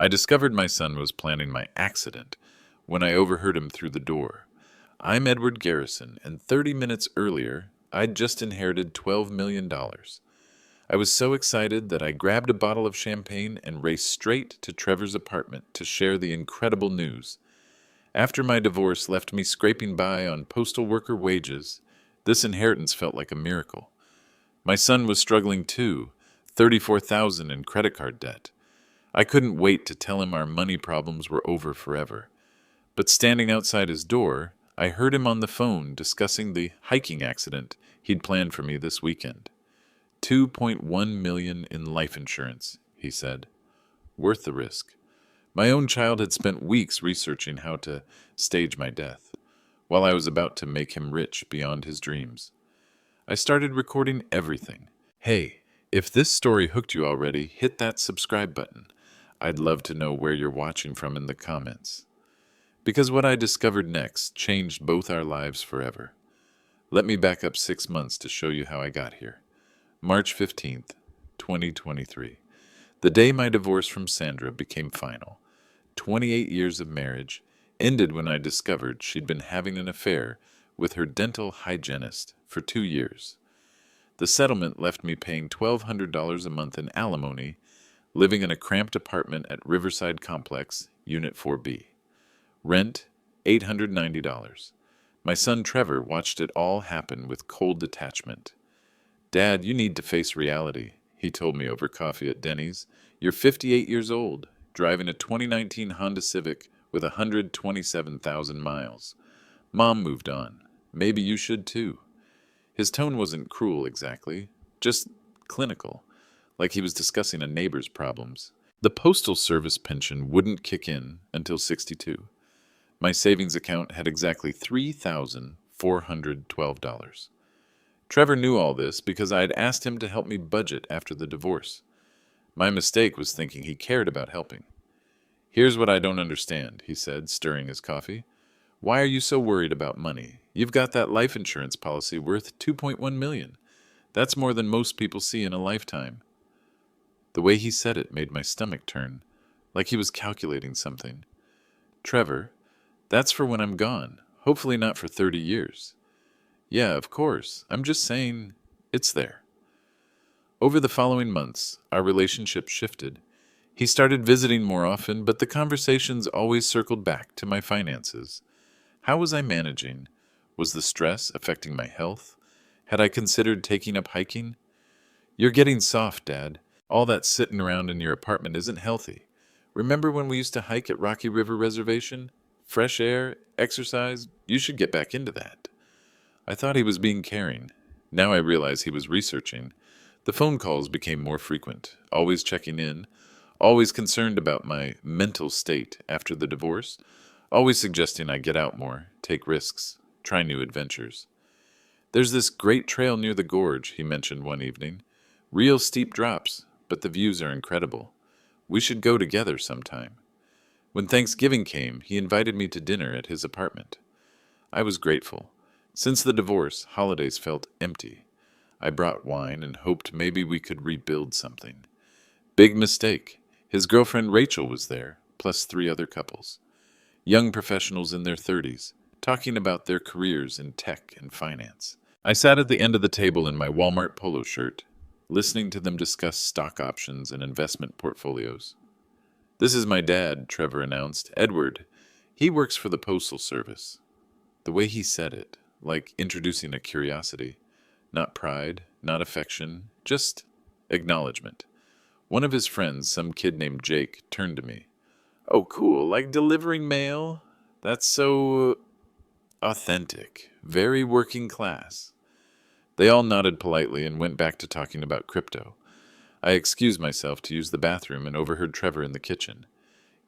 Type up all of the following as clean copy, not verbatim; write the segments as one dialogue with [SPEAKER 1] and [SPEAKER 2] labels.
[SPEAKER 1] I discovered my son was planning my accident when I overheard him through the door. I'm Edward Garrison, and 30 minutes earlier, I'd just inherited $12 million. I was so excited that I grabbed a bottle of champagne and raced straight to Trevor's apartment to share the incredible news. After my divorce left me scraping by on postal worker wages, this inheritance felt like a miracle. My son was struggling too, 34,000 in credit card debt. I couldn't wait to tell him our money problems were over forever. But standing outside his door, I heard him on the phone discussing the hiking accident he'd planned for me this weekend. 2.1 million in life insurance, he said. Worth the risk. My own child had spent weeks researching how to stage my death, while I was about to make him rich beyond his dreams. I started recording everything. Hey, if this story hooked you already, hit that subscribe button. I'd love to know where you're watching from in the comments. Because what I discovered next changed both our lives forever. Let me back up 6 months to show you how I got here. March 15th, 2023. The day my divorce from Sandra became final. 28 years of marriage ended when I discovered she'd been having an affair with her dental hygienist for 2 years. The settlement left me paying $1,200 a month in alimony, living in a cramped apartment at Riverside Complex, Unit 4B. Rent, $890. My son Trevor watched it all happen with cold detachment. Dad, you need to face reality, he told me over coffee at Denny's. You're 58 years old, driving a 2019 Honda Civic with 127,000 miles. Mom moved on. Maybe you should too. His tone wasn't cruel exactly, just clinical, like he was discussing a neighbor's problems. The Postal Service pension wouldn't kick in until 62. My savings account had exactly $3,412. Trevor knew all this because I had asked him to help me budget after the divorce. My mistake was thinking he cared about helping. Here's what I don't understand, he said, stirring his coffee. Why are you so worried about money? You've got that life insurance policy worth $2.1 million. That's more than most people see in a lifetime. The way he said it made my stomach turn, like he was calculating something. Trevor, that's for when I'm gone, hopefully not for 30 years. Yeah, of course. I'm just saying, it's there. Over the following months, our relationship shifted. He started visiting more often, but the conversations always circled back to my finances. How was I managing? Was the stress affecting my health? Had I considered taking up hiking? You're getting soft, Dad. All that sitting around in your apartment isn't healthy. Remember when we used to hike at Rocky River Reservation? Fresh air, exercise, you should get back into that. I thought he was being caring. Now I realize he was researching. The phone calls became more frequent, always checking in, always concerned about my mental state after the divorce, always suggesting I get out more, take risks, try new adventures. There's this great trail near the gorge, he mentioned one evening. Real steep drops, but the views are incredible. We should go together sometime. When Thanksgiving came, he invited me to dinner at his apartment. I was grateful. Since the divorce, holidays felt empty. I brought wine and hoped maybe we could rebuild something. Big mistake. His girlfriend Rachel was there, plus 3 other couples. Young professionals in their 30s, talking about their careers in tech and finance. I sat at the end of the table in my Walmart polo shirt, listening to them discuss stock options and investment portfolios. This is my dad, Trevor announced. Edward. He works for the Postal Service. The way he said it, like introducing a curiosity. Not pride, not affection, just acknowledgement. One of his friends, some kid named Jake, turned to me. Oh, cool, like delivering mail? That's so authentic, very working class. They all nodded politely and went back to talking about crypto. I excused myself to use the bathroom and overheard Trevor in the kitchen.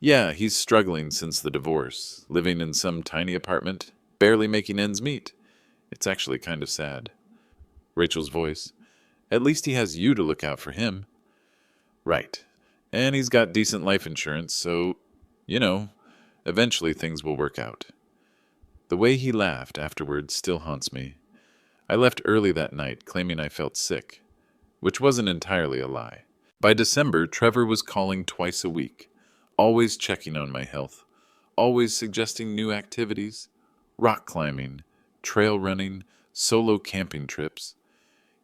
[SPEAKER 1] Yeah, he's struggling since the divorce, living in some tiny apartment, barely making ends meet. It's actually kind of sad. Rachel's voice. At least he has you to look out for him. Right. And he's got decent life insurance, so, eventually things will work out. The way he laughed afterward still haunts me. I left early that night, claiming I felt sick, which wasn't entirely a lie. By December, Trevor was calling twice a week, always checking on my health, always suggesting new activities, rock climbing, trail running, solo camping trips.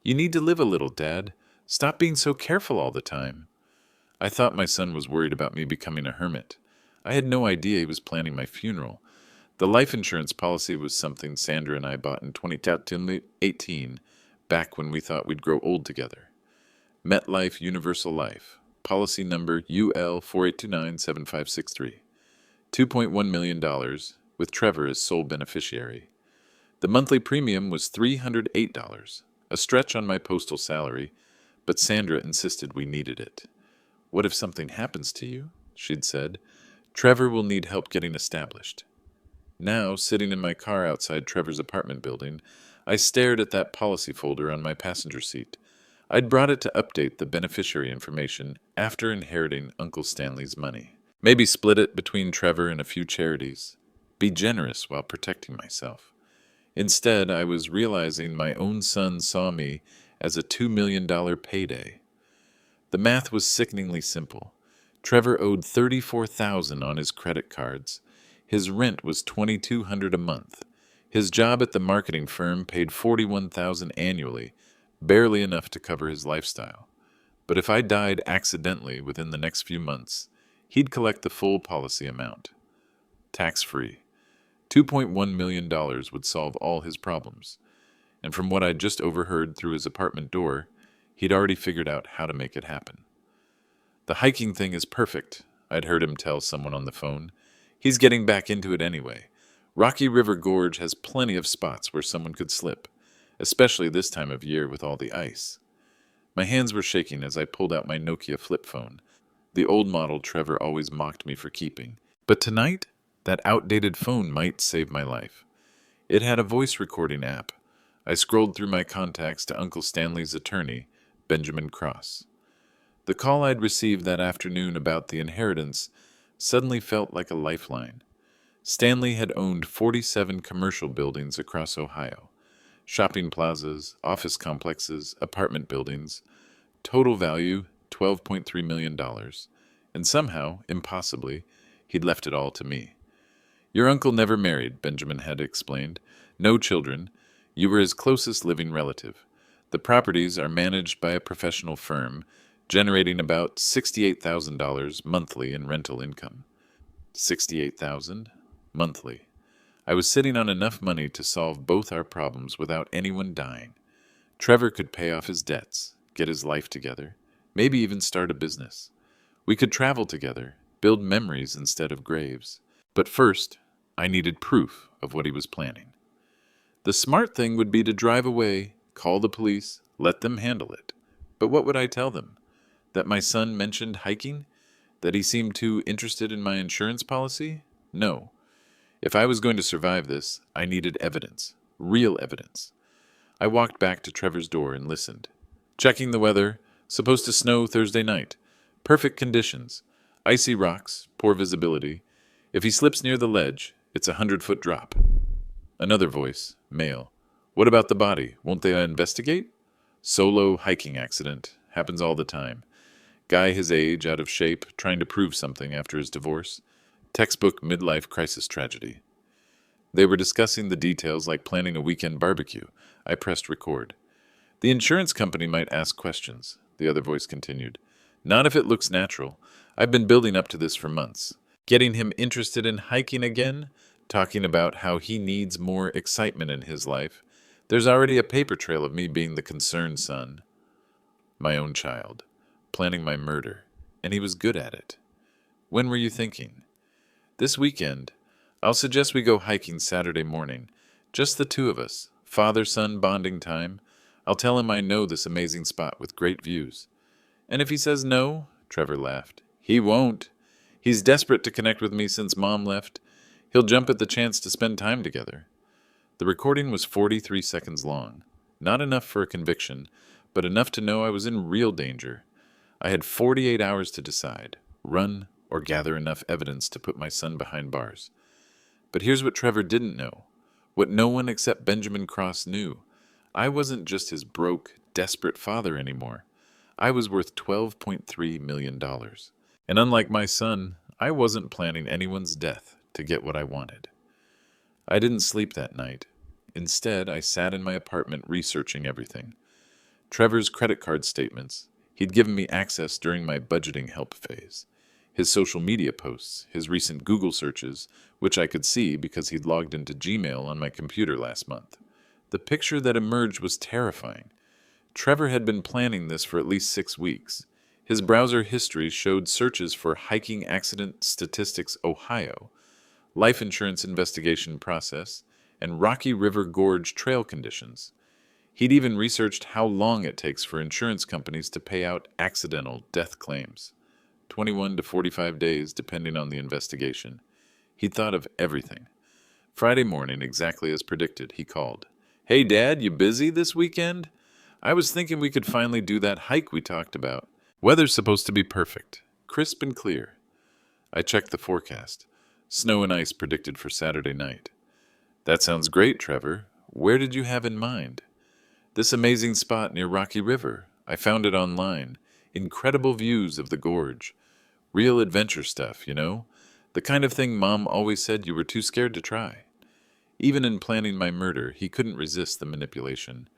[SPEAKER 1] You need to live a little, Dad. Stop being so careful all the time. I thought my son was worried about me becoming a hermit. I had no idea he was planning my funeral. The life insurance policy was something Sandra and I bought in 2018, back when we thought we'd grow old together. MetLife Universal Life, policy number UL 48297563. $2.1 million, with Trevor as sole beneficiary. The monthly premium was $308, a stretch on my postal salary, but Sandra insisted we needed it. What if something happens to you? She'd said. Trevor will need help getting established. Now, sitting in my car outside Trevor's apartment building, I stared at that policy folder on my passenger seat. I'd brought it to update the beneficiary information after inheriting Uncle Stanley's money. Maybe split it between Trevor and a few charities. Be generous while protecting myself. Instead, I was realizing my own son saw me as a $2 million payday. The math was sickeningly simple. Trevor owed $34,000 on his credit cards. His rent was $2,200 a month. His job at the marketing firm paid $41,000 annually, barely enough to cover his lifestyle. But if I died accidentally within the next few months, he'd collect the full policy amount. Tax-free. $2.1 million would solve all his problems. And from what I'd just overheard through his apartment door, he'd already figured out how to make it happen. The hiking thing is perfect, I'd heard him tell someone on the phone. He's getting back into it anyway. Rocky River Gorge has plenty of spots where someone could slip, especially this time of year with all the ice. My hands were shaking as I pulled out my Nokia flip phone, the old model Trevor always mocked me for keeping. But tonight, that outdated phone might save my life. It had a voice recording app. I scrolled through my contacts to Uncle Stanley's attorney, Benjamin Cross. The call I'd received that afternoon about the inheritance suddenly felt like a lifeline. Stanley had owned 47 commercial buildings across Ohio. Shopping plazas, office complexes, apartment buildings. Total value, $12.3 million. And somehow, impossibly, he'd left it all to me. Your uncle never married, Benjamin had explained. No children. You were his closest living relative. The properties are managed by a professional firm, generating about $68,000 monthly in rental income. $68,000 monthly. I was sitting on enough money to solve both our problems without anyone dying. Trevor could pay off his debts, get his life together, maybe even start a business. We could travel together, build memories instead of graves. But first, I needed proof of what he was planning. The smart thing would be to drive away, call the police, let them handle it. But what would I tell them? That my son mentioned hiking? That he seemed too interested in my insurance policy? No. If I was going to survive this, I needed evidence. Real evidence. I walked back to Trevor's door and listened. Checking the weather. Supposed to snow Thursday night. Perfect conditions. Icy rocks, poor visibility. If he slips near the ledge, it's a 100-foot drop. Another voice, male. What about the body? Won't they investigate? Solo hiking accident. Happens all the time. Guy his age, out of shape, trying to prove something after his divorce. Textbook midlife crisis tragedy. They were discussing the details like planning a weekend barbecue. I pressed record. The insurance company might ask questions, the other voice continued. Not if it looks natural. I've been building up to this for months. Getting him interested in hiking again, talking about how he needs more excitement in his life. There's already a paper trail of me being the concerned son. My own child. Planning my murder. And he was good at it. When were you thinking? This weekend. I'll suggest we go hiking Saturday morning. Just the two of us. Father-son bonding time. I'll tell him I know this amazing spot with great views. And if he says no, Trevor laughed. He won't. He's desperate to connect with me since Mom left. He'll jump at the chance to spend time together. The recording was 43 seconds long. Not enough for a conviction, but enough to know I was in real danger. I had 48 hours to decide, run or gather enough evidence to put my son behind bars. But here's what Trevor didn't know, what no one except Benjamin Cross knew. I wasn't just his broke, desperate father anymore. I was worth $12.3 million. And unlike my son, I wasn't planning anyone's death to get what I wanted. I didn't sleep that night. Instead, I sat in my apartment researching everything. Trevor's credit card statements. He'd given me access during my budgeting help phase. His social media posts, his recent Google searches, which I could see because he'd logged into Gmail on my computer last month. The picture that emerged was terrifying. Trevor had been planning this for at least 6 weeks. His browser history showed searches for hiking accident statistics Ohio, life insurance investigation process, and Rocky River Gorge trail conditions. He'd even researched how long it takes for insurance companies to pay out accidental death claims. 21 to 45 days, depending on the investigation. He'd thought of everything. Friday morning, exactly as predicted, he called. "Hey, Dad, you busy this weekend? I was thinking we could finally do that hike we talked about. Weather's supposed to be perfect, crisp and clear." I checked the forecast. Snow and ice predicted for Saturday night. "That sounds great, Trevor. Where did you have in mind?" "This amazing spot near Rocky River. I found it online. Incredible views of the gorge. Real adventure stuff, you know? The kind of thing Mom always said you were too scared to try." Even in planning my murder, he couldn't resist the manipulation.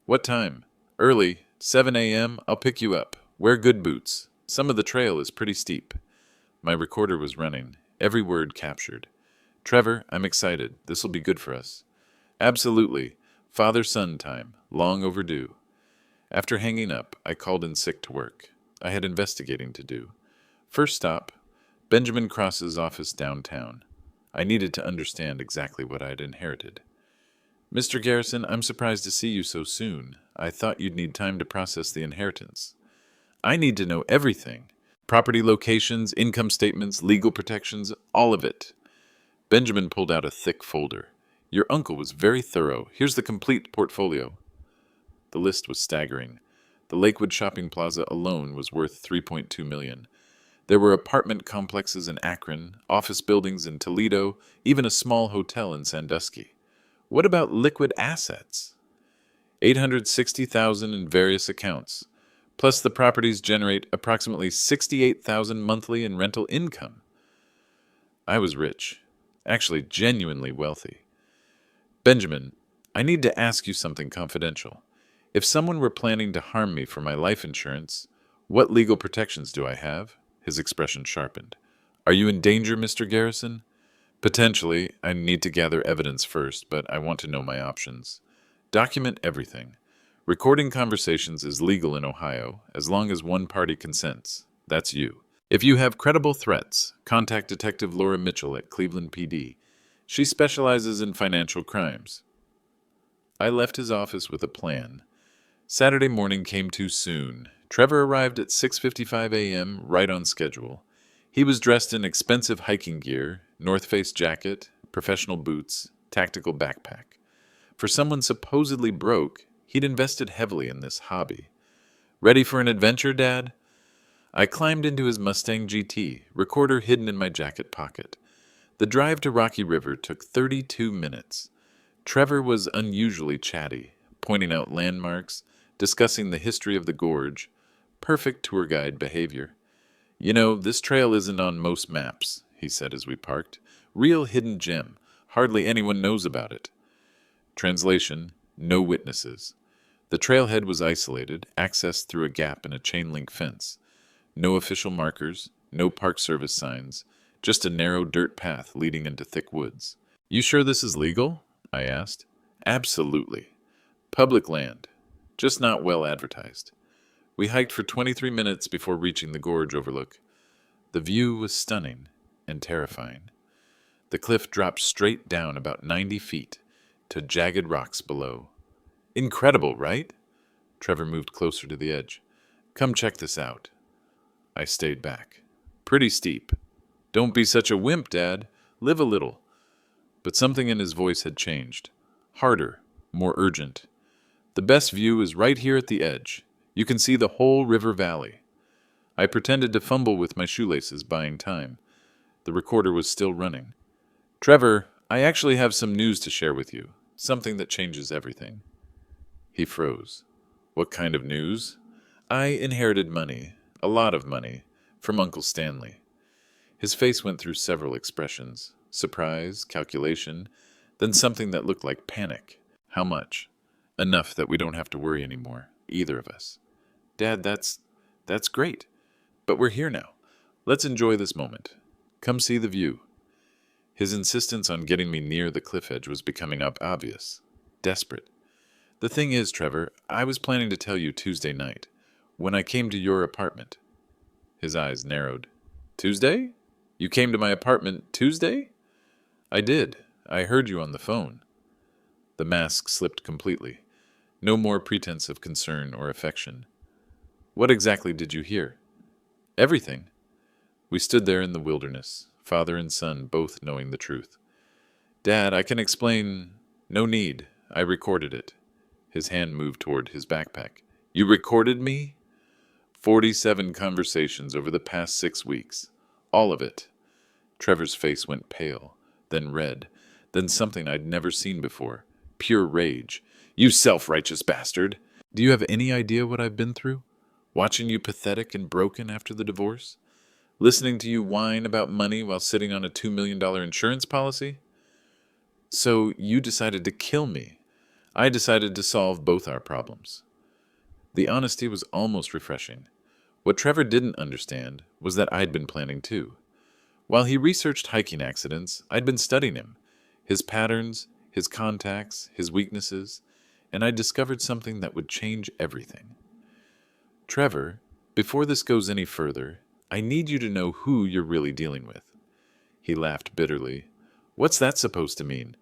[SPEAKER 1] "What time?" "Early. 7 a.m. I'll pick you up. Wear good boots. Some of the trail is pretty steep." My recorder was running, every word captured. "Trevor, I'm excited. This'll be good for us." "Absolutely. Father-son time. Long overdue." After hanging up, I called in sick to work. I had investigating to do. First stop, Benjamin Cross's office downtown. I needed to understand exactly what I had inherited. "Mr. Garrison, I'm surprised to see you so soon. I thought you'd need time to process the inheritance." "I need to know everything. Property locations, income statements, legal protections, all of it." Benjamin pulled out a thick folder. "Your uncle was very thorough. Here's the complete portfolio." The list was staggering. The Lakewood Shopping Plaza alone was worth $3.2 million. There were apartment complexes in Akron, office buildings in Toledo, even a small hotel in Sandusky. What about liquid assets? $860,000 in various accounts. Plus the properties generate approximately $68,000 monthly in rental income. I was rich. Actually, genuinely wealthy. "Benjamin, I need to ask you something confidential. If someone were planning to harm me for my life insurance, what legal protections do I have?" His expression sharpened. "Are you in danger, Mr. Garrison?" "Potentially. I need to gather evidence first, but I want to know my options." "Document everything. Recording conversations is legal in Ohio, as long as one party consents. That's you. If you have credible threats, contact Detective Laura Mitchell at Cleveland PD. She specializes in financial crimes." I left his office with a plan. Saturday morning came too soon. Trevor arrived at 6:55 a.m., right on schedule. He was dressed in expensive hiking gear, North Face jacket, professional boots, tactical backpack. For someone supposedly broke, he'd invested heavily in this hobby. "Ready for an adventure, Dad?" I climbed into his Mustang GT, recorder hidden in my jacket pocket. The drive to Rocky River took 32 minutes. Trevor was unusually chatty, pointing out landmarks, discussing the history of the gorge. Perfect tour guide behavior. "You know, this trail isn't on most maps," he said as we parked. "Real hidden gem. Hardly anyone knows about it." Translation: no witnesses. The trailhead was isolated, accessed through a gap in a chain-link fence. No official markers, no Park Service signs, just a narrow dirt path leading into thick woods. "You sure this is legal?" I asked. "Absolutely. Public land, just not well advertised." We hiked for 23 minutes before reaching the gorge overlook. The view was stunning and terrifying. The cliff dropped straight down about 90 feet to jagged rocks below. "Incredible, right?" Trevor moved closer to the edge. "Come check this out." I stayed back. "Pretty steep." "Don't be such a wimp, Dad. Live a little." But something in his voice had changed. Harder, more urgent. "The best view is right here at the edge. You can see the whole river valley." I pretended to fumble with my shoelaces, buying time. The recorder was still running. "Trevor, I actually have some news to share with you. Something that changes everything." He froze. "What kind of news?" "I inherited money, a lot of money, from Uncle Stanley. His face went through several expressions: surprise, calculation, then something that looked like panic. How much? Enough that we don't have to worry anymore, either of us. Dad, that's great. But we're here now. Let's enjoy this moment. Come see the view. His insistence on getting me near the cliff edge was becoming obvious. Desperate. The thing is, Trevor, I was planning to tell you Tuesday night, when I came to your apartment. His eyes narrowed. Tuesday? You came to my apartment Tuesday? I did. I heard you on the phone. The mask slipped completely. No more pretense of concern or affection. What exactly did you hear? Everything. We stood there in the wilderness, father and son both knowing the truth. Dad, I can explain. No need. I recorded it. His hand moved toward his backpack. You recorded me? 47 conversations over the past 6 weeks. All of it. Trevor's face went pale, then red, then something I'd never seen before. Pure rage. You self-righteous bastard! Do you have any idea what I've been through? Watching you pathetic and broken after the divorce? Listening to you whine about money while sitting on a $2 million insurance policy? So you decided to kill me. I decided to solve both our problems. The honesty was almost refreshing. What Trevor didn't understand was that I'd been planning too. While he researched hiking accidents, I'd been studying him, his patterns, his contacts, his weaknesses, and I discovered something that would change everything. Trevor, before this goes any further, I need you to know who you're really dealing with. He laughed bitterly. What's that supposed to mean?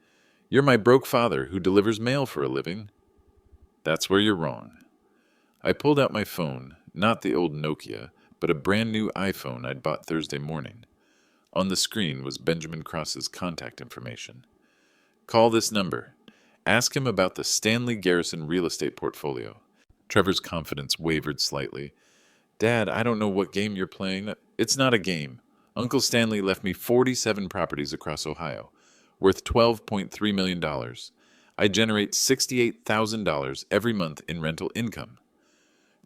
[SPEAKER 1] You're my broke father who delivers mail for a living. That's where you're wrong. I pulled out my phone, not the old Nokia, but a brand new iPhone I'd bought Thursday morning. On the screen was Benjamin Cross's contact information. Call this number. Ask him about the Stanley Garrison real estate portfolio. Trevor's confidence wavered slightly. Dad, I don't know what game you're playing. It's not a game. Uncle Stanley left me 47 properties across Ohio, worth $12.3 million. I generate $68,000 every month in rental income.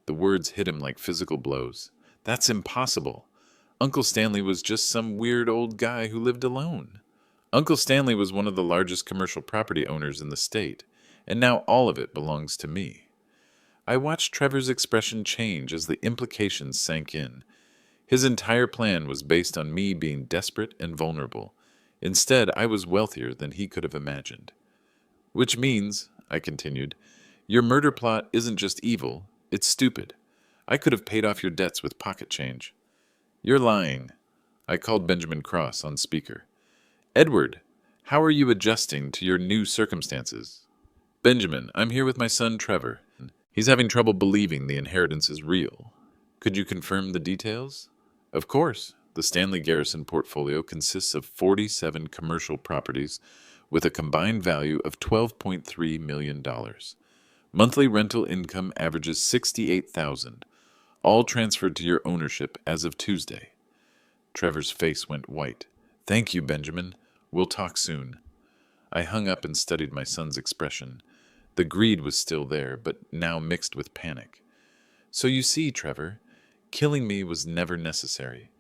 [SPEAKER 1] The words hit him like physical blows. That's impossible. Uncle Stanley was just some weird old guy who lived alone. Uncle Stanley was one of the largest commercial property owners in the state, and now all of it belongs to me. I watched Trevor's expression change as the implications sank in. His entire plan was based on me being desperate and vulnerable. Instead, I was wealthier than he could have imagined. Which means, I continued, your murder plot isn't just evil, it's stupid. I could have paid off your debts with pocket change. You're lying. I called Benjamin Cross on speaker. Edward, how are you adjusting to your new circumstances? Benjamin, I'm here with my son Trevor. He's having trouble believing the inheritance is real. Could you confirm the details? Of course. The Stanley Garrison portfolio consists of 47 commercial properties with a combined value of $12.3 million. Monthly rental income averages $68,000, all transferred to your ownership as of Tuesday. Trevor's face went white. Thank you, Benjamin. We'll talk soon. I hung up and studied my son's expression. The greed was still there, but now mixed with panic. So you see, Trevor, killing me was never necessary.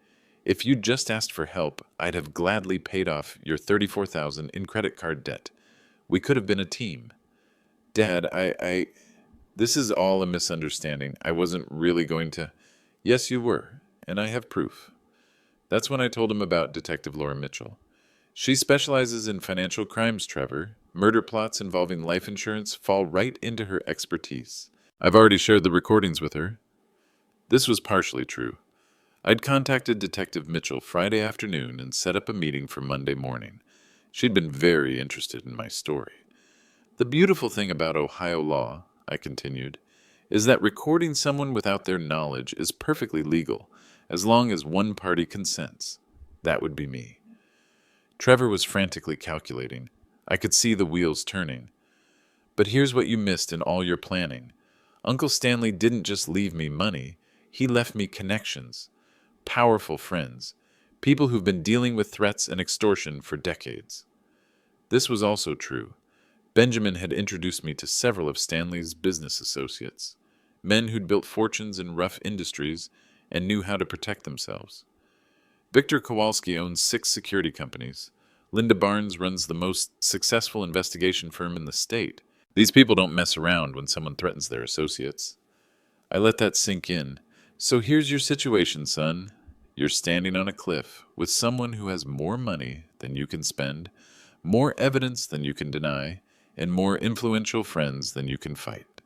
[SPEAKER 1] If you'd just asked for help, I'd have gladly paid off your $34,000 in credit card debt. We could have been a team. Dad, This is all a misunderstanding. I wasn't really going to... Yes, you were, and I have proof. That's when I told him about Detective Laura Mitchell. She specializes in financial crimes, Trevor. Murder plots involving life insurance fall right into her expertise. I've already shared the recordings with her. This was partially true. I'd contacted Detective Mitchell Friday afternoon and set up a meeting for Monday morning. She'd been very interested in my story. The beautiful thing about Ohio law, I continued, is that recording someone without their knowledge is perfectly legal, as long as one party consents. That would be me. Trevor was frantically calculating. I could see the wheels turning. But here's what you missed in all your planning. Uncle Stanley didn't just leave me money, he left me connections. Powerful friends. People who've been dealing with threats and extortion for decades. This was also true. Benjamin had introduced me to several of Stanley's business associates, men who'd built fortunes in rough industries and knew how to protect themselves. Victor Kowalski owns 6 security companies. Linda Barnes runs the most successful investigation firm in the state. These people don't mess around when someone threatens their associates. I let that sink in. So here's your situation, son. You're standing on a cliff with someone who has more money than you can spend, more evidence than you can deny, and more influential friends than you can fight.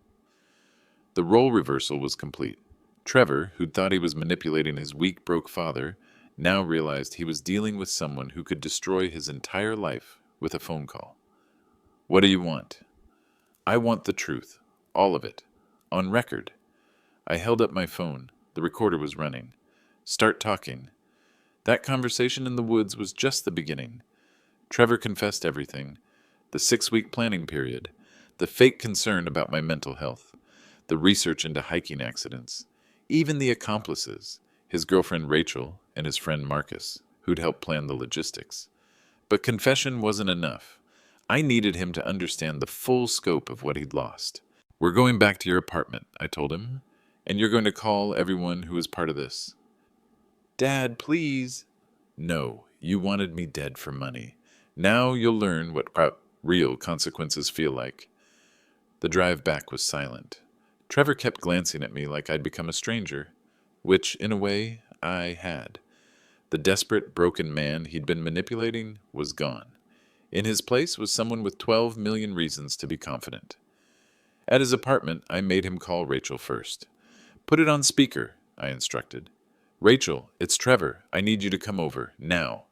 [SPEAKER 1] The role reversal was complete. Trevor, who'd thought he was manipulating his weak, broke father, now realized he was dealing with someone who could destroy his entire life with a phone call. What do you want? I want the truth. All of it. On record. I held up my phone. The recorder was running. Start talking. That conversation in the woods was just the beginning. Trevor confessed everything. The 6-week planning period. The fake concern about my mental health. The research into hiking accidents. Even the accomplices. His girlfriend Rachel and his friend Marcus, who'd helped plan the logistics. But confession wasn't enough. I needed him to understand the full scope of what he'd lost. We're going back to your apartment, I told him, and you're going to call everyone who is part of this. Dad, please. No, you wanted me dead for money. Now you'll learn what real consequences feel like. The drive back was silent. Trevor kept glancing at me like I'd become a stranger, which, in a way, I had. The desperate, broken man he'd been manipulating was gone. In his place was someone with 12 million reasons to be confident. At his apartment, I made him call Rachel first. Put it on speaker, I instructed. Rachel, it's Trevor. I need you to come over, now.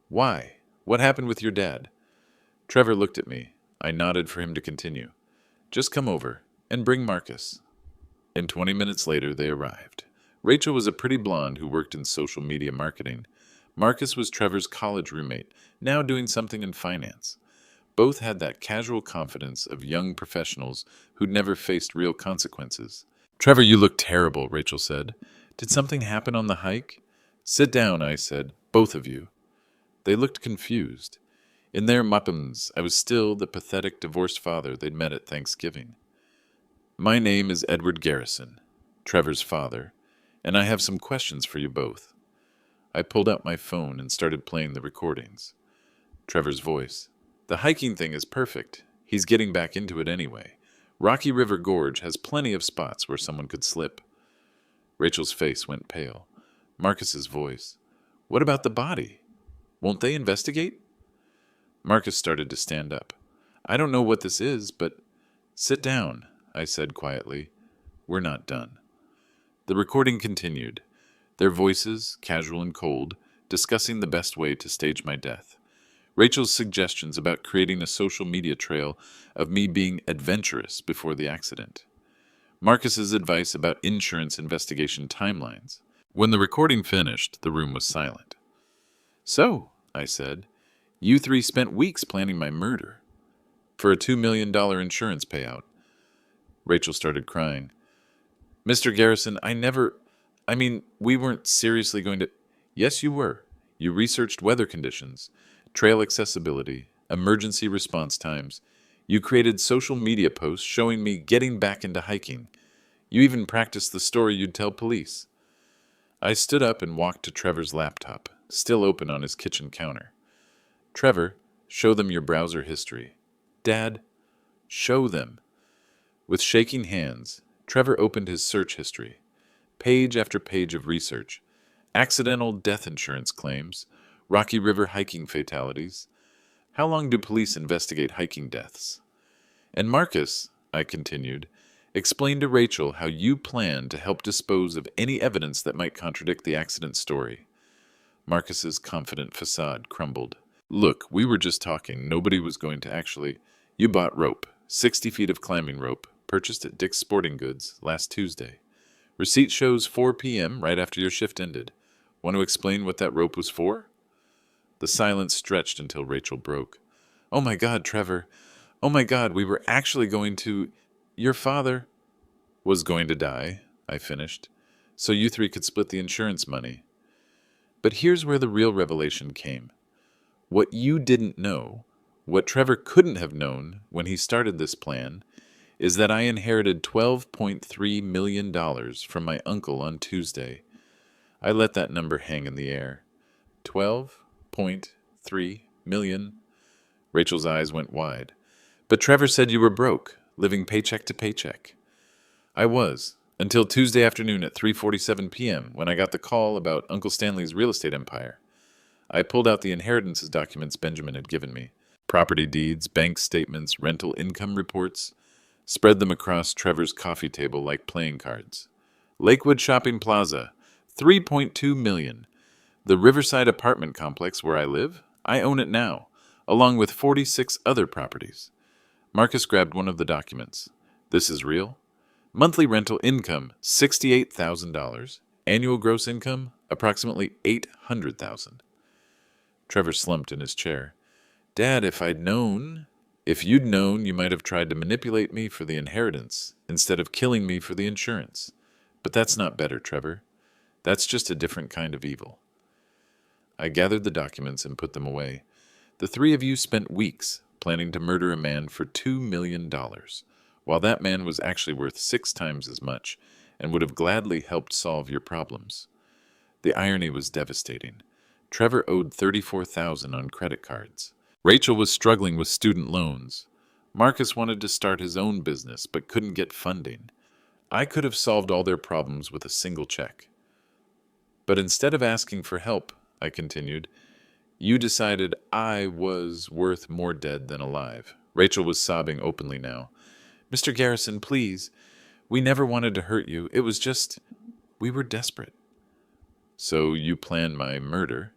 [SPEAKER 1] Why? What happened with your dad? Trevor looked at me. I nodded for him to continue. Just come over, and bring Marcus. And 20 minutes later, they arrived. Rachel was a pretty blonde who worked in social media marketing. Marcus was Trevor's college roommate, now doing something in finance. Both had that casual confidence of young professionals who'd never faced real consequences. Trevor, you look terrible, Rachel said. Did something happen on the hike? Sit down, I said, both of you. They looked confused. In their muppums, I was still the pathetic divorced father they'd met at Thanksgiving. My name is Edward Garrison, Trevor's father, and I have some questions for you both. I pulled out my phone and started playing the recordings. Trevor's voice. The hiking thing is perfect. He's getting back into it anyway. Rocky River Gorge has plenty of spots where someone could slip. Rachel's face went pale. Marcus's voice. What about the body? Won't they investigate? Marcus started to stand up. I don't know what this is, but... Sit down, I said quietly. We're not done. The recording continued, their voices, casual and cold, discussing the best way to stage my death. Rachel's suggestions about creating a social media trail of me being adventurous before the accident. Marcus's advice about insurance investigation timelines. When the recording finished, the room was silent. So, I said, you 3 spent weeks planning my murder for a $2 million insurance payout. Rachel started crying. Mr. Garrison, we weren't seriously going to... Yes, you were. You researched weather conditions, trail accessibility, emergency response times. You created social media posts showing me getting back into hiking. You even practiced the story you'd tell police. I stood up and walked to Trevor's laptop, still open on his kitchen counter. Trevor, show them your browser history. Dad, show them. With shaking hands, Trevor opened his search history. Page after page of research. Accidental death insurance claims. Rocky River hiking fatalities. How long do police investigate hiking deaths? And Marcus, I continued, explained to Rachel how you plan to help dispose of any evidence that might contradict the accident story. Marcus's confident facade crumbled. Look, we were just talking. Nobody was going to actually... You bought rope. 60 feet of climbing rope. Purchased at Dick's Sporting Goods last Tuesday. Receipt shows 4 p.m. right after your shift ended. Want to explain what that rope was for? The silence stretched until Rachel broke. Oh my God, Trevor. Oh my God, we were actually going to... Your father was going to die, I finished, so you 3 could split the insurance money. But here's where the real revelation came. What you didn't know, what Trevor couldn't have known when he started this plan, is that I inherited $12.3 million from my uncle on Tuesday. I let that number hang in the air. 12.3 million. Rachel's eyes went wide. But Trevor said you were broke, living paycheck to paycheck. I was, until Tuesday afternoon at 3:47 p.m. when I got the call about Uncle Stanley's real estate empire. I pulled out the inheritance documents Benjamin had given me. Property deeds, bank statements, rental income reports. Spread them across Trevor's coffee table like playing cards. Lakewood Shopping Plaza, 3.2 million. The Riverside apartment complex where I live, I own it now, along with 46 other properties. Marcus grabbed one of the documents. This is real? Monthly rental income, $68,000. Annual gross income, approximately $800,000. Trevor slumped in his chair. Dad, if you'd known, you might have tried to manipulate me for the inheritance instead of killing me for the insurance. But that's not better, Trevor. That's just a different kind of evil. I gathered the documents and put them away. The three of you spent weeks planning to murder a man for $2 million, while that man was actually worth 6 times as much and would have gladly helped solve your problems. The irony was devastating. Trevor owed $34,000 on credit cards. Rachel was struggling with student loans. Marcus wanted to start his own business but couldn't get funding. I could have solved all their problems with a single check. But instead of asking for help, I continued, you decided I was worth more dead than alive. Rachel was sobbing openly now. Mr. Garrison, please. We never wanted to hurt you. It was just, we were desperate. So you planned my murder?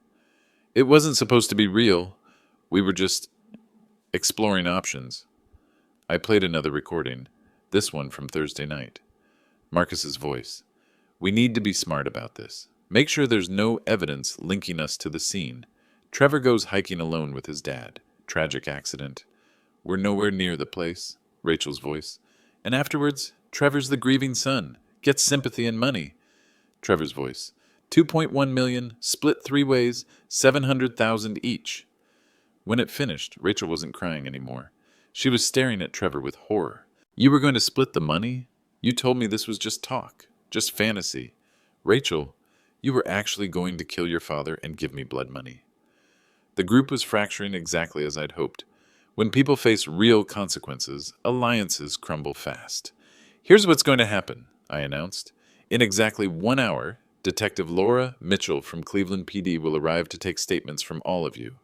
[SPEAKER 1] It wasn't supposed to be real. We were just exploring options. I played another recording, this one from Thursday night. Marcus's voice. We need to be smart about this. Make sure there's no evidence linking us to the scene. Trevor goes hiking alone with his dad. Tragic accident. We're nowhere near the place. Rachel's voice. And afterwards, Trevor's the grieving son. Gets sympathy and money. Trevor's voice. 2.1 million, split 3 ways, 700,000 each. When it finished, Rachel wasn't crying anymore. She was staring at Trevor with horror. You were going to split the money? You told me this was just talk, just fantasy. Rachel, you were actually going to kill your father and give me blood money. The group was fracturing exactly as I'd hoped. When people face real consequences, alliances crumble fast. Here's what's going to happen, I announced. In exactly 1 hour, Detective Laura Mitchell from Cleveland PD will arrive to take statements from all of you.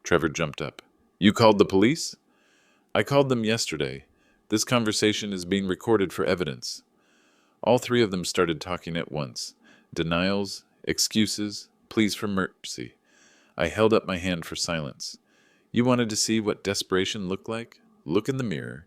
[SPEAKER 1] Trevor jumped up. You called the police? I called them yesterday. This conversation is being recorded for evidence. All 3 of them started talking at once. Denials, excuses, pleas for mercy. I held up my hand for silence. You wanted to see what desperation looked like? Look in the mirror.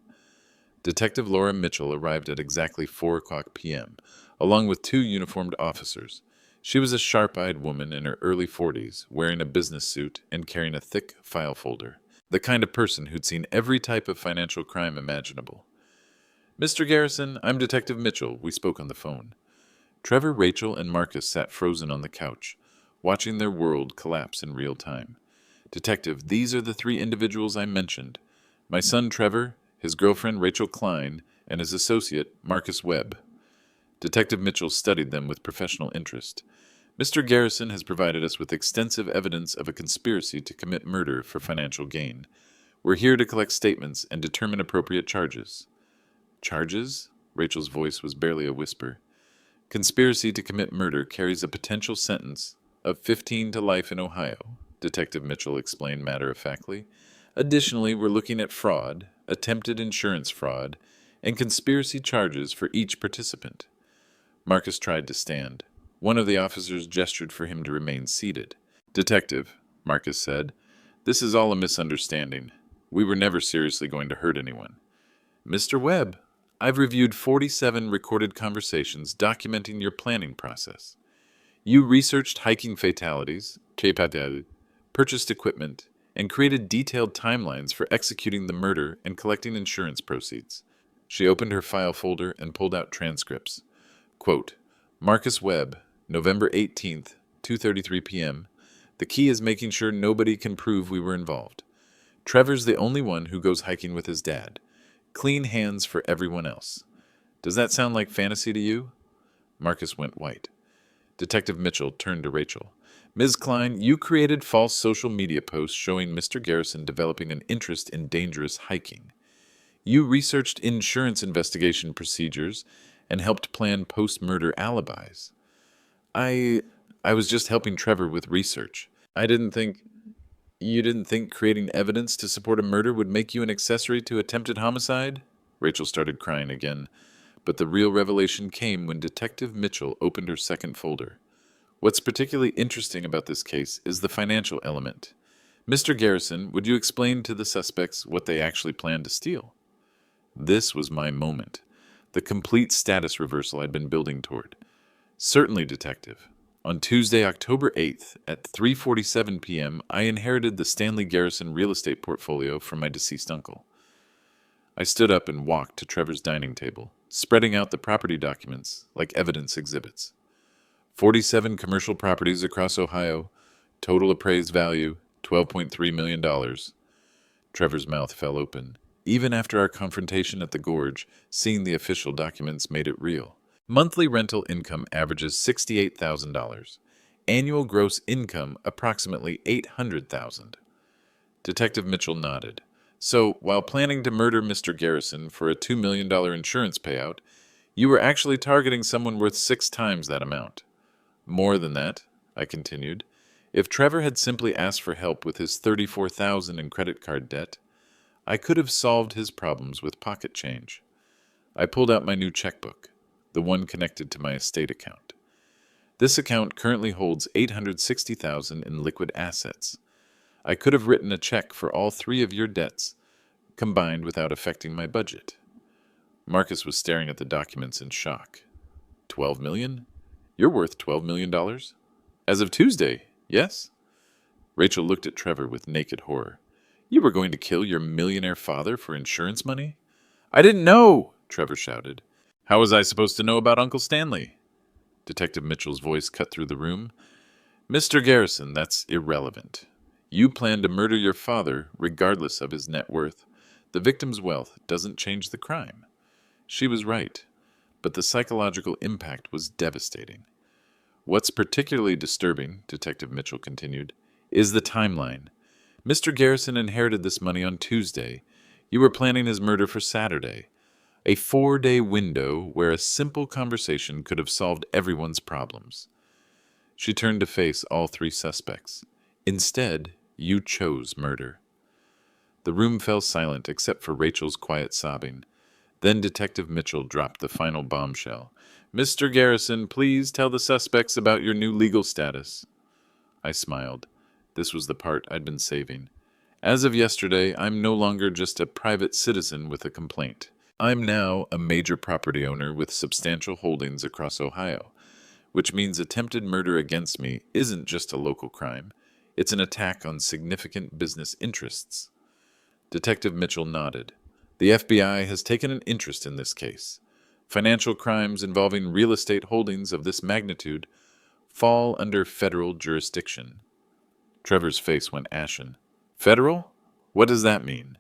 [SPEAKER 1] Detective Laura Mitchell arrived at exactly 4:00 p.m., along with 2 uniformed officers. She was a sharp-eyed woman in her early 40s, wearing a business suit and carrying a thick file folder, the kind of person who'd seen every type of financial crime imaginable. Mr. Garrison, I'm Detective Mitchell. We spoke on the phone. Trevor, Rachel, and Marcus sat frozen on the couch, watching their world collapse in real time. Detective, these are the 3 individuals I mentioned. My son Trevor, his girlfriend Rachel Klein, and his associate Marcus Webb. Detective Mitchell studied them with professional interest. Mr. Garrison has provided us with extensive evidence of a conspiracy to commit murder for financial gain. We're here to collect statements and determine appropriate charges. Charges? Rachel's voice was barely a whisper. Conspiracy to commit murder carries a potential sentence of 15 to life in Ohio, Detective Mitchell explained matter-of-factly. Additionally, we're looking at fraud, attempted insurance fraud, and conspiracy charges for each participant. Marcus tried to stand. One of the officers gestured for him to remain seated. Detective, Marcus said, this is all a misunderstanding. We were never seriously going to hurt anyone. Mr. Webb, I've reviewed 47 recorded conversations documenting your planning process. You researched hiking fatalities, purchased equipment, and created detailed timelines for executing the murder and collecting insurance proceeds. She opened her file folder and pulled out transcripts. Quote, Marcus Webb, November 18th, 2:33 p.m. The key is making sure nobody can prove we were involved. Trevor's the only one who goes hiking with his dad. Clean hands for everyone else. Does that sound like fantasy to you? Marcus went white. Detective Mitchell turned to Rachel. Ms. Klein, you created false social media posts showing Mr. Garrison developing an interest in dangerous hiking. You researched insurance investigation procedures and helped plan post-murder alibis. I I was just helping Trevor with research. I didn't think You didn't think creating evidence to support a murder would make you an accessory to attempted homicide? Rachel started crying again, but the real revelation came when Detective Mitchell opened her second folder. What's particularly interesting about this case is the financial element. Mr. Garrison, would you explain to the suspects what they actually planned to steal? This was my moment. The complete status reversal I'd been building toward. Certainly, Detective. On Tuesday, October 8th, at 3:47 p.m., I inherited the Stanley Garrison real estate portfolio from my deceased uncle. I stood up and walked to Trevor's dining table, spreading out the property documents like evidence exhibits. 47 commercial properties across Ohio, total appraised value $12.3 million. Trevor's mouth fell open. Even after our confrontation at the gorge, seeing the official documents made it real. Monthly rental income averages $68,000. Annual gross income approximately $800,000. Detective Mitchell nodded. So, while planning to murder Mr. Garrison for a $2 million insurance payout, you were actually targeting someone worth 6 times that amount. More than that, I continued. If Trevor had simply asked for help with his $34,000 in credit card debt, I could have solved his problems with pocket change. I pulled out my new checkbook, the one connected to my estate account. This account currently holds $860,000 in liquid assets. I could have written a check for all 3 of your debts, combined without affecting my budget. Marcus was staring at the documents in shock. $12 million? You're worth $12 million? As of Tuesday, yes? Rachel looked at Trevor with naked horror. You were going to kill your millionaire father for insurance money? I didn't know, Trevor shouted. How was I supposed to know about Uncle Stanley? Detective Mitchell's voice cut through the room. Mr. Garrison, that's irrelevant. You planned to murder your father regardless of his net worth. The victim's wealth doesn't change the crime. She was right, but the psychological impact was devastating. What's particularly disturbing, Detective Mitchell continued, is the timeline. Mr. Garrison inherited this money on Tuesday. You were planning his murder for Saturday. A 4-day window where a simple conversation could have solved everyone's problems. She turned to face all 3 suspects. Instead, you chose murder. The room fell silent except for Rachel's quiet sobbing. Then Detective Mitchell dropped the final bombshell. Mr. Garrison, please tell the suspects about your new legal status. I smiled. This was the part I'd been saving. As of yesterday, I'm no longer just a private citizen with a complaint. I'm now a major property owner with substantial holdings across Ohio, which means attempted murder against me isn't just a local crime. It's an attack on significant business interests. Detective Mitchell nodded. The FBI has taken an interest in this case. Financial crimes involving real estate holdings of this magnitude fall under federal jurisdiction. Trevor's face went ashen. Federal? What does that mean?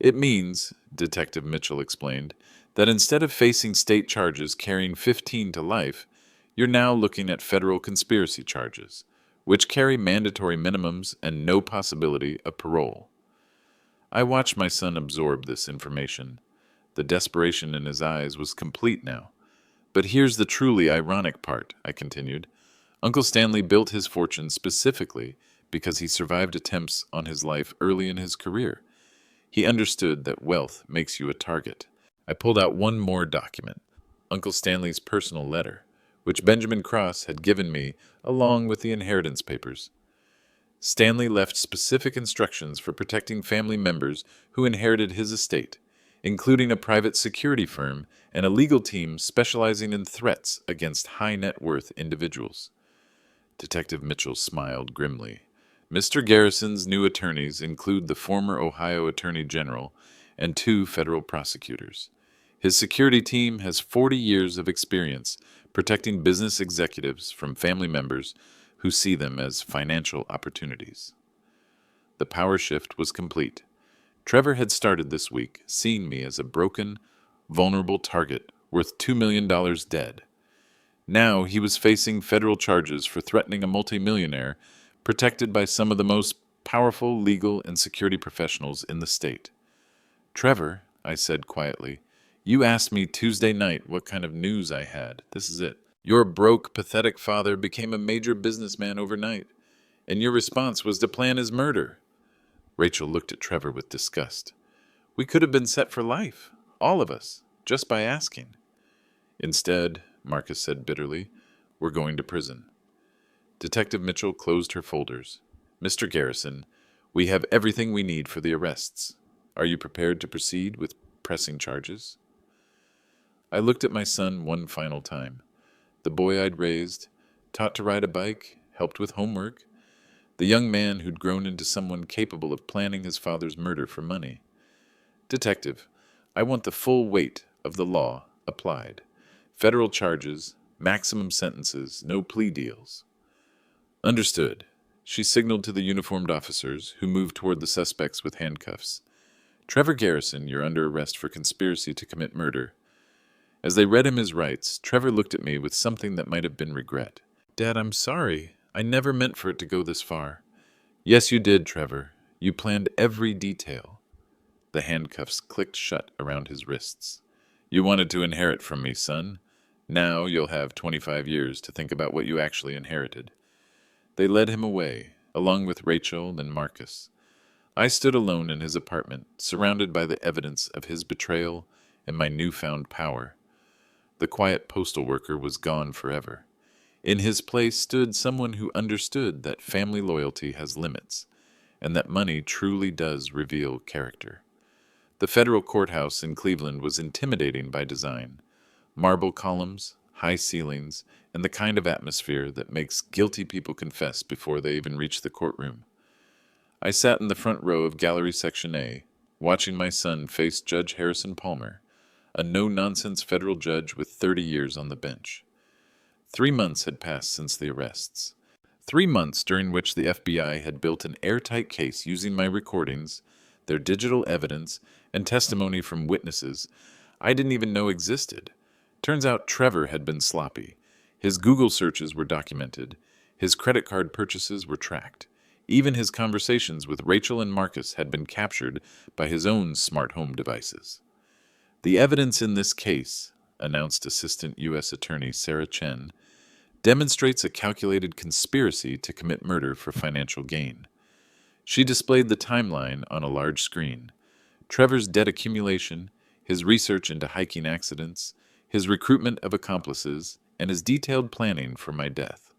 [SPEAKER 1] It means, Detective Mitchell explained, that instead of facing state charges carrying 15 to life, you're now looking at federal conspiracy charges, which carry mandatory minimums and no possibility of parole. I watched my son absorb this information. The desperation in his eyes was complete now. But here's the truly ironic part, I continued. Uncle Stanley built his fortune specifically because he survived attempts on his life early in his career. He understood that wealth makes you a target. I pulled out one more document, Uncle Stanley's personal letter, which Benjamin Cross had given me along with the inheritance papers. Stanley left specific instructions for protecting family members who inherited his estate, including a private security firm and a legal team specializing in threats against high net worth individuals. Detective Mitchell smiled grimly. Mr. Garrison's new attorneys include the former Ohio Attorney General and 2 federal prosecutors. His security team has 40 years of experience protecting business executives from family members who see them as financial opportunities. The power shift was complete. Trevor had started this week seeing me as a broken, vulnerable target worth $2 million dead. Now he was facing federal charges for threatening a multimillionaire protected by some of the most powerful legal and security professionals in the state. Trevor, I said quietly, you asked me Tuesday night what kind of news I had. This is it. Your broke, pathetic father became a major businessman overnight, and your response was to plan his murder. Rachel looked at Trevor with disgust. We could have been set for life, all of us, just by asking. Instead, Marcus said bitterly, we're going to prison. Detective Mitchell closed her folders. Mr. Garrison, we have everything we need for the arrests. Are you prepared to proceed with pressing charges? I looked at my son one final time. The boy I'd raised, taught to ride a bike, helped with homework, the young man who'd grown into someone capable of planning his father's murder for money. Detective, I want the full weight of the law applied. Federal charges, maximum sentences, no plea deals. Understood. She signaled to the uniformed officers, who moved toward the suspects with handcuffs. Trevor Garrison, you're under arrest for conspiracy to commit murder. As they read him his rights, Trevor looked at me with something that might have been regret. Dad, I'm sorry. I never meant for it to go this far. Yes, you did, Trevor. You planned every detail. The handcuffs clicked shut around his wrists. You wanted to inherit from me, son. Now you'll have 25 years to think about what you actually inherited. They led him away, along with Rachel and Marcus. I stood alone in his apartment, surrounded by the evidence of his betrayal and my newfound power. The quiet postal worker was gone forever. In his place stood someone who understood that family loyalty has limits, and that money truly does reveal character. The federal courthouse in Cleveland was intimidating by design. Marble columns, high ceilings, and the kind of atmosphere that makes guilty people confess before they even reach the courtroom. I sat in the front row of Gallery Section A, watching my son face Judge Harrison Palmer, a no-nonsense federal judge with 30 years on the bench. 3 months had passed since the arrests. 3 months during which the FBI had built an airtight case using my recordings, their digital evidence, and testimony from witnesses I didn't even know existed. Turns out Trevor had been sloppy. His Google searches were documented. His credit card purchases were tracked. Even his conversations with Rachel and Marcus had been captured by his own smart home devices. The evidence in this case, announced Assistant U.S. Attorney Sarah Chen, demonstrates a calculated conspiracy to commit murder for financial gain. She displayed the timeline on a large screen. Trevor's debt accumulation, his research into hiking accidents, his recruitment of accomplices, and his detailed planning for my death.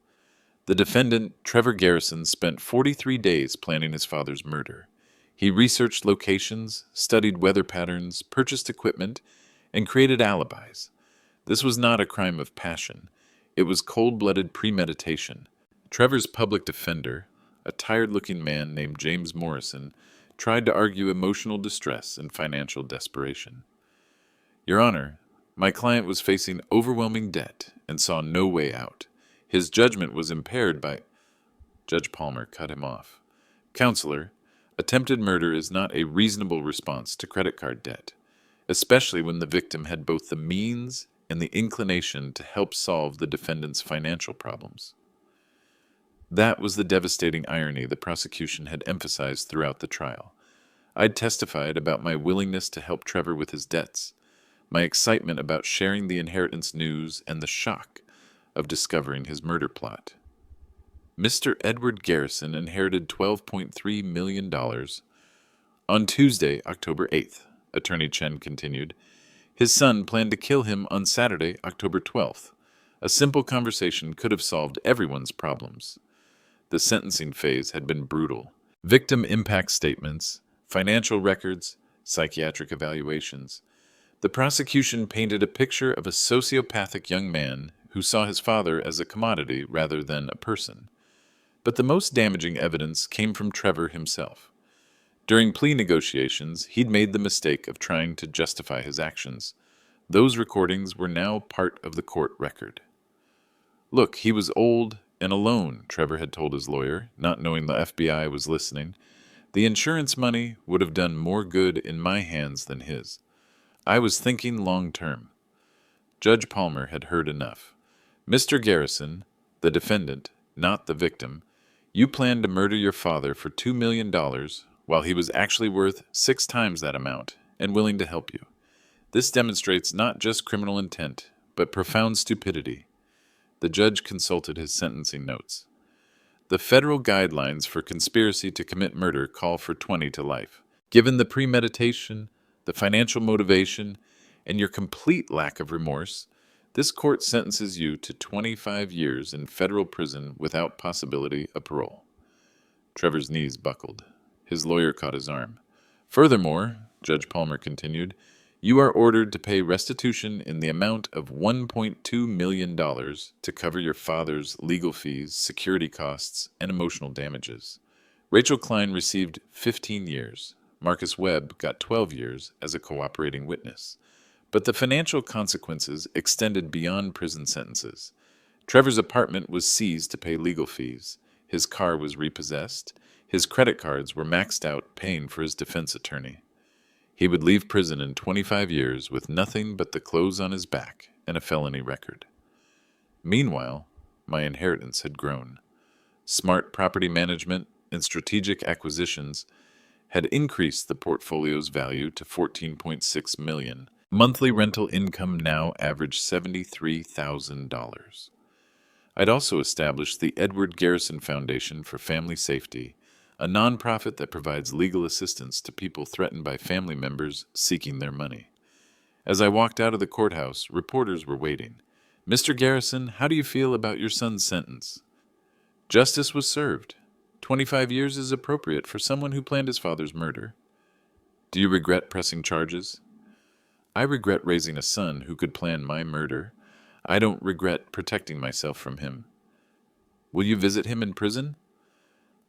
[SPEAKER 1] The defendant, Trevor Garrison, spent 43 days planning his father's murder. He researched locations, studied weather patterns, purchased equipment, and created alibis. This was not a crime of passion. It was cold-blooded premeditation. Trevor's public defender, a tired-looking man named James Morrison, tried to argue emotional distress and financial desperation. Your Honor, my client was facing overwhelming debt and saw no way out. His judgment was impaired by... Judge Palmer cut him off. Counselor, attempted murder is not a reasonable response to credit card debt, especially when the victim had both the means and the inclination to help solve the defendant's financial problems. That was the devastating irony the prosecution had emphasized throughout the trial. I'd testified about my willingness to help Trevor with his debts, my excitement about sharing the inheritance news, and the shock of discovering his murder plot. Mr. Edward Garrison inherited $12.3 million. On Tuesday, October 8th, Attorney Chen continued, his son planned to kill him on Saturday, October 12th. A simple conversation could have solved everyone's problems. The sentencing phase had been brutal. Victim impact statements, financial records, psychiatric evaluations. The prosecution painted a picture of a sociopathic young man who saw his father as a commodity rather than a person. But the most damaging evidence came from Trevor himself. During plea negotiations, he'd made the mistake of trying to justify his actions. Those recordings were now part of the court record. Look, he was old and alone, Trevor had told his lawyer, not knowing the FBI was listening. The insurance money would have done more good in my hands than his. I was thinking long term. Judge Palmer had heard enough. Mr. Garrison, the defendant, not the victim, you planned to murder your father for $2 million while he was actually worth 6 times that amount and willing to help you. This demonstrates not just criminal intent, but profound stupidity. The judge consulted his sentencing notes. The federal guidelines for conspiracy to commit murder call for 20 to life. Given the premeditation, the financial motivation, and your complete lack of remorse, this court sentences you to 25 years in federal prison without possibility of parole. Trevor's knees buckled. His lawyer caught his arm. Furthermore, Judge Palmer continued, you are ordered to pay restitution in the amount of $1.2 million to cover your father's legal fees, security costs, and emotional damages. Rachel Klein received 15 years. Marcus Webb got 12 years as a cooperating witness. But the financial consequences extended beyond prison sentences. Trevor's apartment was seized to pay legal fees. His car was repossessed. His credit cards were maxed out paying for his defense attorney. He would leave prison in 25 years with nothing but the clothes on his back and a felony record. Meanwhile, my inheritance had grown. Smart property management and strategic acquisitions had increased the portfolio's value to $14.6 million. Monthly rental income now averaged $73,000. I'd also established the Edward Garrison Foundation for Family Safety, a nonprofit that provides legal assistance to people threatened by family members seeking their money. As I walked out of the courthouse, reporters were waiting. Mr. Garrison, how do you feel about your son's sentence? Justice was served. 25 years is appropriate for someone who planned his father's murder. Do you regret pressing charges? I regret raising a son who could plan my murder. I don't regret protecting myself from him. Will you visit him in prison?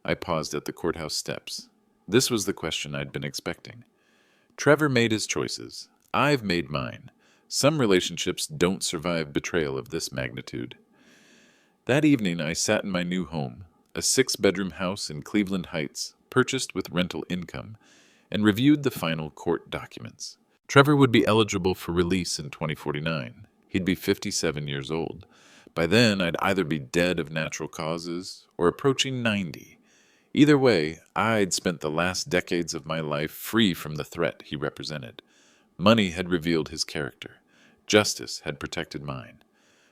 [SPEAKER 1] I paused at the courthouse steps. This was the question I'd been expecting. Trevor made his choices. I've made mine. Some relationships don't survive betrayal of this magnitude. That evening, I sat in my new home, a 6-bedroom house in Cleveland Heights, purchased with rental income, and reviewed the final court documents. Trevor would be eligible for release in 2049. He'd be 57 years old. By then, I'd either be dead of natural causes or approaching 90. Either way, I'd spent the last decades of my life free from the threat he represented. Money had revealed his character. Justice had protected mine.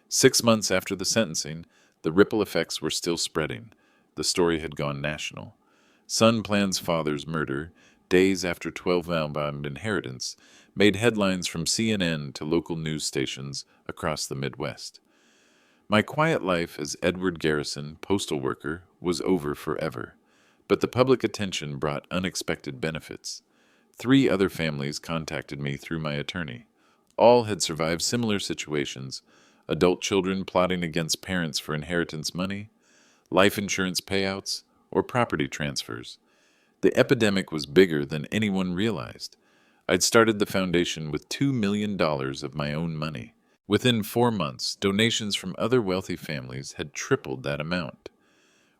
[SPEAKER 1] 6 months after the sentencing, the ripple effects were still spreading. The story had gone national. Son plans father's murder, days after 12-bound inheritance, made headlines from CNN to local news stations across the Midwest. My quiet life as Edward Garrison, postal worker, was over forever. But the public attention brought unexpected benefits. 3 other families contacted me through my attorney. All had survived similar situations: adult children plotting against parents for inheritance money, life insurance payouts, or property transfers. The epidemic was bigger than anyone realized. I'd started the foundation with $2 million of my own money. Within 4 months, donations from other wealthy families had tripled that amount.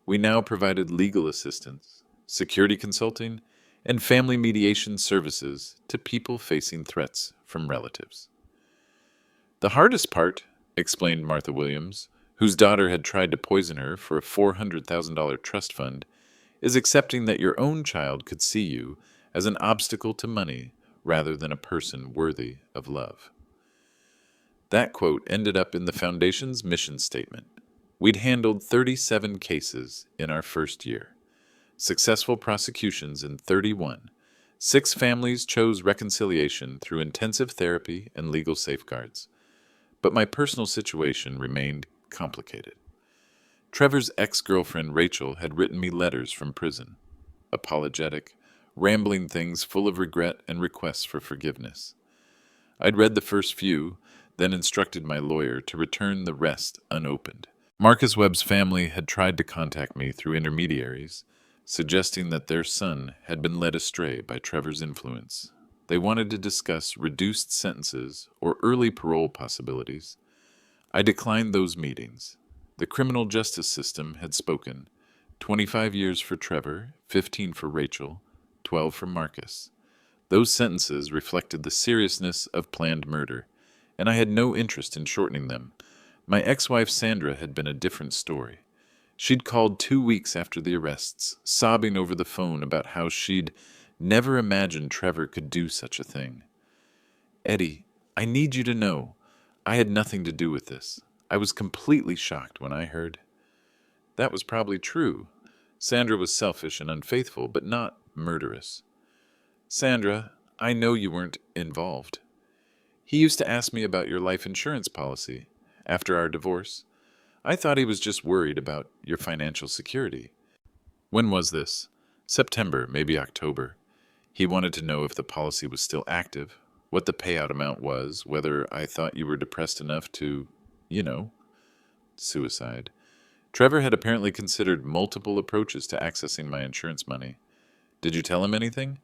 [SPEAKER 1] We now provided legal assistance, security consulting, and family mediation services to people facing threats from relatives. The hardest part, explained Martha Williams, whose daughter had tried to poison her for a $400,000 trust fund, is accepting that your own child could see you as an obstacle to money rather than a person worthy of love. That quote ended up in the Foundation's mission statement. We'd handled 37 cases in our first year. Successful prosecutions in 31. 6 families chose reconciliation through intensive therapy and legal safeguards. But my personal situation remained complicated. Trevor's ex-girlfriend Rachel had written me letters from prison. Apologetic, rambling things full of regret and requests for forgiveness. I'd read the first few, then instructed my lawyer to return the rest unopened. Marcus Webb's family had tried to contact me through intermediaries, suggesting that their son had been led astray by Trevor's influence. They wanted to discuss reduced sentences or early parole possibilities. I declined those meetings. The criminal justice system had spoken. 25 years for Trevor, 15 for Rachel, 12 for Marcus. Those sentences reflected the seriousness of planned murder, and I had no interest in shortening them. My ex-wife Sandra had been a different story. She'd called 2 weeks after the arrests, sobbing over the phone about how she'd never imagined Trevor could do such a thing. Eddie, I need you to know, I had nothing to do with this. I was completely shocked when I heard. That was probably true. Sandra was selfish and unfaithful, but not murderous. Sandra, I know you weren't involved. He used to ask me about your life insurance policy after our divorce. I thought he was just worried about your financial security. When was this? September, maybe October. He wanted to know if the policy was still active, what the payout amount was, whether I thought you were depressed enough to, you know, suicide. Trevor had apparently considered multiple approaches to accessing my insurance money. Did you tell him anything?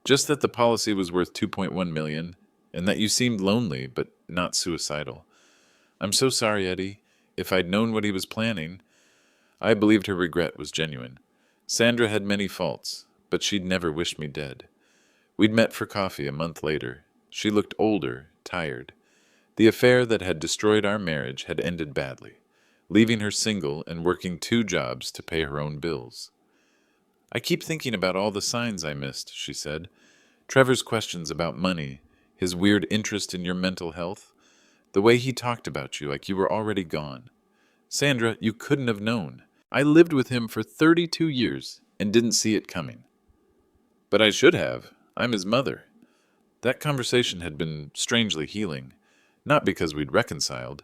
[SPEAKER 1] Just that the policy was worth 2.1 million and that you seemed lonely but not suicidal. I'm so sorry, Eddie. If I'd known what he was planning. I believed her regret was genuine. Sandra had many faults, but she'd never wished me dead. We'd met for coffee a month later. She looked older, tired. The affair that had destroyed our marriage had ended badly, leaving her single and working 2 jobs to pay her own bills. I keep thinking about all the signs I missed, she said. Trevor's questions about money, his weird interest in your mental health, the way he talked about you like you were already gone. Sandra, you couldn't have known. I lived with him for 32 years and didn't see it coming. But I should have. I'm his mother. That conversation had been strangely healing, not because we'd reconciled,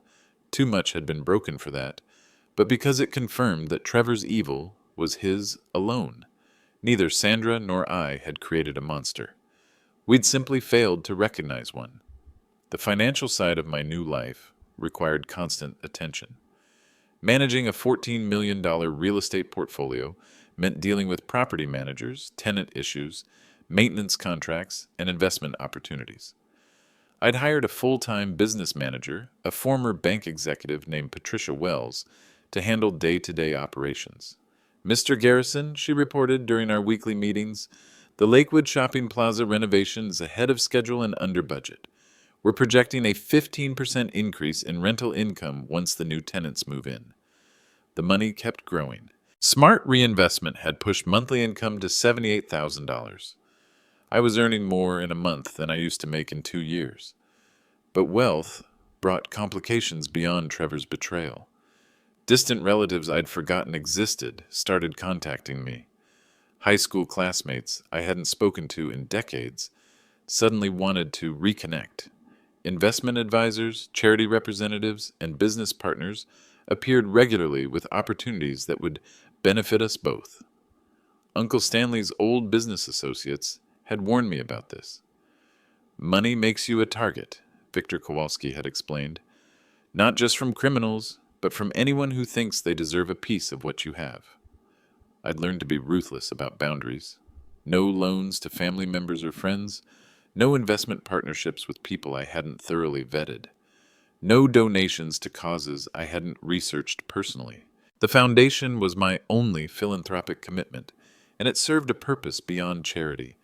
[SPEAKER 1] too much had been broken for that, but because it confirmed that Trevor's evil was his alone. Neither Sandra nor I had created a monster. We'd simply failed to recognize one. The financial side of my new life required constant attention. Managing a $14 million real estate portfolio meant dealing with property managers, tenant issues, maintenance contracts, and investment opportunities. I'd hired a full-time business manager, a former bank executive named Patricia Wells, to handle day-to-day operations. Mr. Garrison, she reported during our weekly meetings, the Lakewood Shopping Plaza renovation is ahead of schedule and under budget. We're projecting a 15% increase in rental income once the new tenants move in. The money kept growing. Smart reinvestment had pushed monthly income to $78,000. I was earning more in a month than I used to make in 2 years. But wealth brought complications beyond Trevor's betrayal. Distant relatives I'd forgotten existed started contacting me. High school classmates I hadn't spoken to in decades suddenly wanted to reconnect. Investment advisors, charity representatives, and business partners appeared regularly with opportunities that would benefit us both. Uncle Stanley's old business associates had warned me about this. Money makes you a target, Victor Kowalski had explained, not just from criminals, but from anyone who thinks they deserve a piece of what you have. I'd learned to be ruthless about boundaries. No loans to family members or friends, no investment partnerships with people I hadn't thoroughly vetted, no donations to causes I hadn't researched personally. The foundation was my only philanthropic commitment, and it served a purpose beyond charity.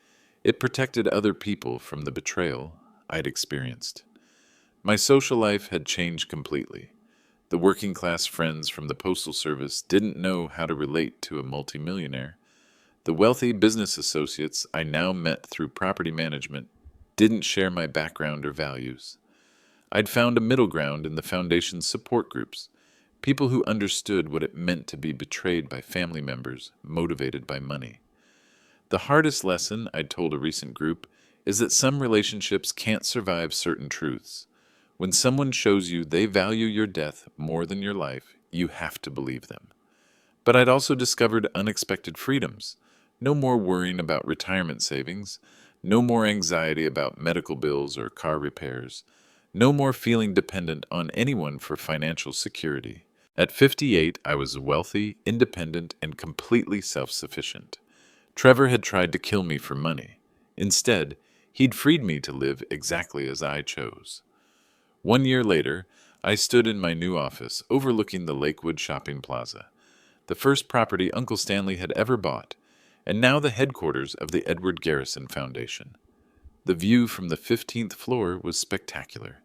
[SPEAKER 1] It protected other people from the betrayal I'd experienced. My social life had changed completely. The working-class friends from the Postal Service didn't know how to relate to a multimillionaire. The wealthy business associates I now met through property management didn't share my background or values. I'd found a middle ground in the Foundation's support groups, people who understood what it meant to be betrayed by family members motivated by money. The hardest lesson, I'd told a recent group, is that some relationships can't survive certain truths. When someone shows you they value your death more than your life, you have to believe them. But I'd also discovered unexpected freedoms. No more worrying about retirement savings, no more anxiety about medical bills or car repairs, no more feeling dependent on anyone for financial security. At 58, I was wealthy, independent, and completely self-sufficient. Trevor had tried to kill me for money. Instead, he'd freed me to live exactly as I chose. 1 year later, I stood in my new office overlooking the Lakewood Shopping Plaza, the first property Uncle Stanley had ever bought, and now the headquarters of the Edward Garrison Foundation. The view from the 15th floor was spectacular.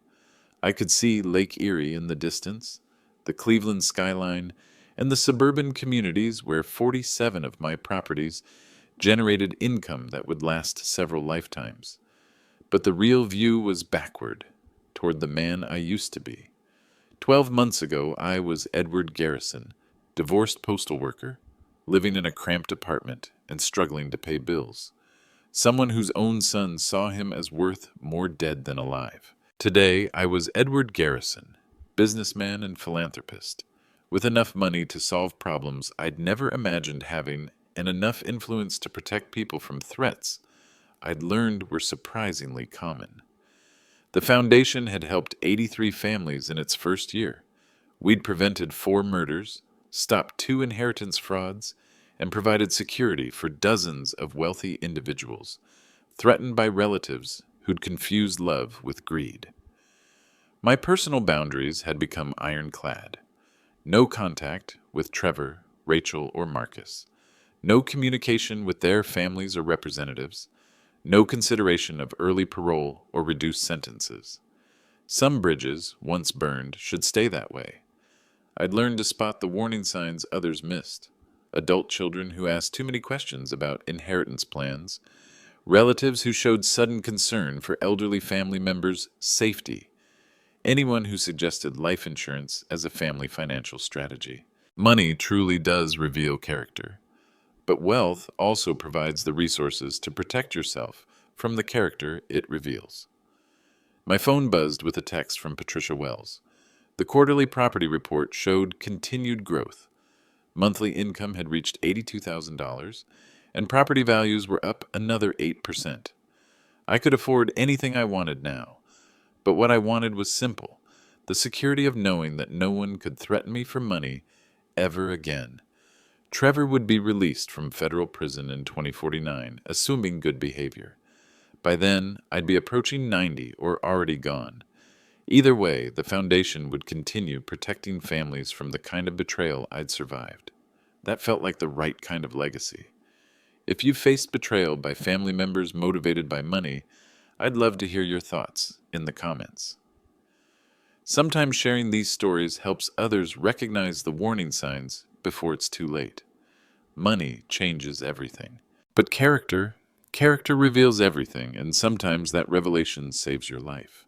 [SPEAKER 1] I could see Lake Erie in the distance, the Cleveland skyline, and the suburban communities where 47 of my properties generated income that would last several lifetimes. But the real view was backward, toward the man I used to be. 12 months ago, I was Edward Garrison, divorced postal worker, living in a cramped apartment and struggling to pay bills. Someone whose own son saw him as worth more dead than alive. Today, I was Edward Garrison, businessman and philanthropist, with enough money to solve problems I'd never imagined having and enough influence to protect people from threats I'd learned were surprisingly common. The foundation had helped 83 families in its first year. We'd prevented 4 murders, stopped 2 inheritance frauds, and provided security for dozens of wealthy individuals, threatened by relatives who'd confused love with greed. My personal boundaries had become ironclad. No contact with Trevor, Rachel, or Marcus. No communication with their families or representatives. No consideration of early parole or reduced sentences. Some bridges, once burned, should stay that way. I'd learned to spot the warning signs others missed. Adult children who asked too many questions about inheritance plans, relatives who showed sudden concern for elderly family members' safety, anyone who suggested life insurance as a family financial strategy. Money truly does reveal character, but wealth also provides the resources to protect yourself from the character it reveals. My phone buzzed with a text from Patricia Wells. The quarterly property report showed continued growth. Monthly income had reached $82,000, and property values were up another 8%. I could afford anything I wanted now, but what I wanted was simple: the security of knowing that no one could threaten me for money ever again. Trevor would be released from federal prison in 2049, assuming good behavior. By then, I'd be approaching 90 or already gone. Either way, the foundation would continue protecting families from the kind of betrayal I'd survived. That felt like the right kind of legacy. If you've faced betrayal by family members motivated by money, I'd love to hear your thoughts in the comments. Sometimes sharing these stories helps others recognize the warning signs before it's too late. Money changes everything. But character reveals everything, and sometimes that revelation saves your life.